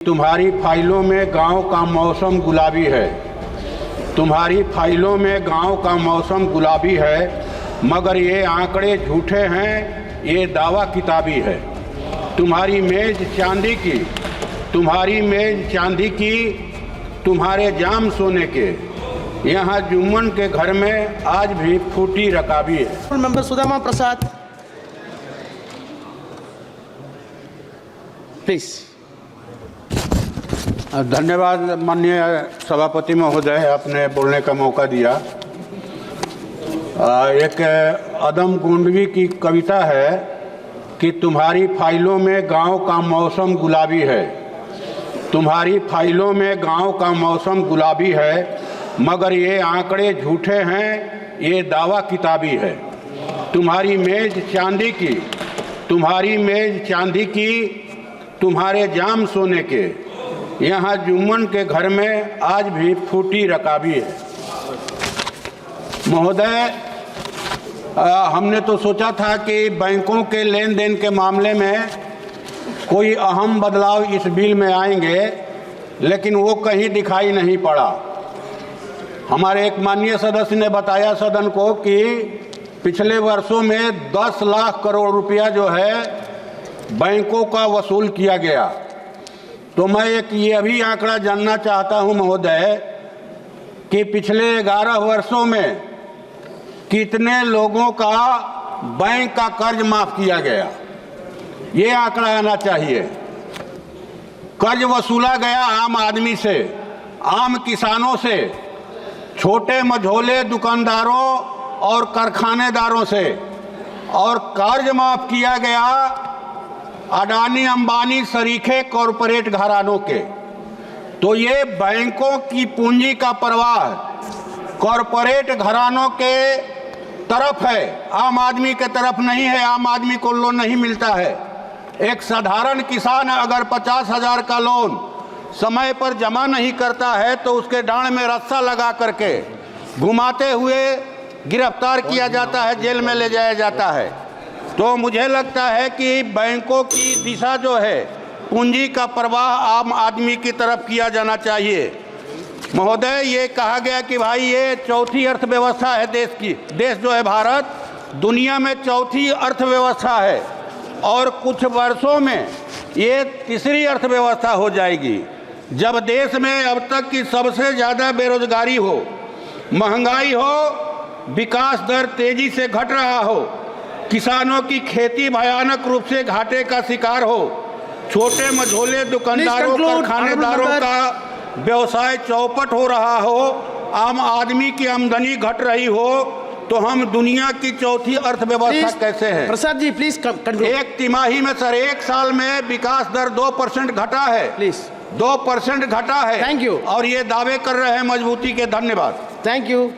तुम्हारी फाइलों में गांव का मौसम गुलाबी है। तुम्हारी फाइलों में गांव का मौसम गुलाबी है, मगर ये आंकड़े झूठे हैं, ये दावा किताबी है। तुम्हारी मेज चांदी की, तुम्हारी मेज चांदी की, तुम्हारे जाम सोने के, यहाँ जुम्मन के घर में आज भी फूटी रकाबी है। Member Sudama Prasad, please. धन्यवाद माननीय सभापति महोदय, आपने बोलने का मौका दिया। एक अदम गोंडवी की कविता है कि तुम्हारी फाइलों में गांव का मौसम गुलाबी है। तुम्हारी फाइलों में गांव का मौसम गुलाबी है, मगर ये आंकड़े झूठे हैं, ये दावा किताबी है। तुम्हारी मेज चांदी की, तुम्हारी मेज चांदी की, तुम्हारे जाम सोने के, यहाँ जुम्मन के घर में आज भी फूटी रकाबी है। महोदय, हमने तो सोचा था कि बैंकों के लेन देन के मामले में कोई अहम बदलाव इस बिल में आएंगे, लेकिन वो कहीं दिखाई नहीं पड़ा। हमारे एक माननीय सदस्य ने बताया सदन को कि पिछले वर्षों में 10 लाख करोड़ रुपया जो है बैंकों का वसूल किया गया। तो मैं एक ये भी आंकड़ा जानना चाहता हूं महोदय कि पिछले 11 वर्षों में कितने लोगों का बैंक का कर्ज माफ किया गया, ये आंकड़ा आना चाहिए। कर्ज वसूला गया आम आदमी से, आम किसानों से, छोटे मझोले दुकानदारों और कारखानेदारों से, और कर्ज माफ किया गया अडानी अंबानी सरीखे कॉरपोरेट घरानों के। तो ये बैंकों की पूंजी का प्रवाह कॉरपोरेट घरानों के तरफ है, आम आदमी के तरफ नहीं है। आम आदमी को लोन नहीं मिलता है। एक साधारण किसान अगर 50,000 का लोन समय पर जमा नहीं करता है तो उसके डांड में रस्सा लगा करके घुमाते हुए गिरफ्तार किया जाता है, जेल में ले जाया जाता है। तो मुझे लगता है कि बैंकों की दिशा जो है, पूंजी का प्रवाह आम आदमी की तरफ किया जाना चाहिए। महोदय, ये कहा गया कि भाई ये चौथी अर्थव्यवस्था है देश की। देश जो है भारत दुनिया में चौथी अर्थव्यवस्था है और कुछ वर्षों में ये तीसरी अर्थव्यवस्था हो जाएगी। जब देश में अब तक की सबसे ज़्यादा बेरोजगारी हो, महंगाई हो, विकास दर तेजी से घट रहा हो, किसानों की खेती भयानक रूप से घाटे का शिकार हो, छोटे मझोले दुकानदारों कारखानेदारों का व्यवसाय चौपट हो रहा हो, आम आदमी की आमदनी घट रही हो, तो हम दुनिया की चौथी अर्थव्यवस्था कैसे हैं? Prasad ji please conclude. एक तिमाही में सर, एक साल में विकास दर 2% घटा है। प्लीज 2% घटा है। Thank you. और ये दावे कर रहे हैं मजबूती के। धन्यवाद। Thank you.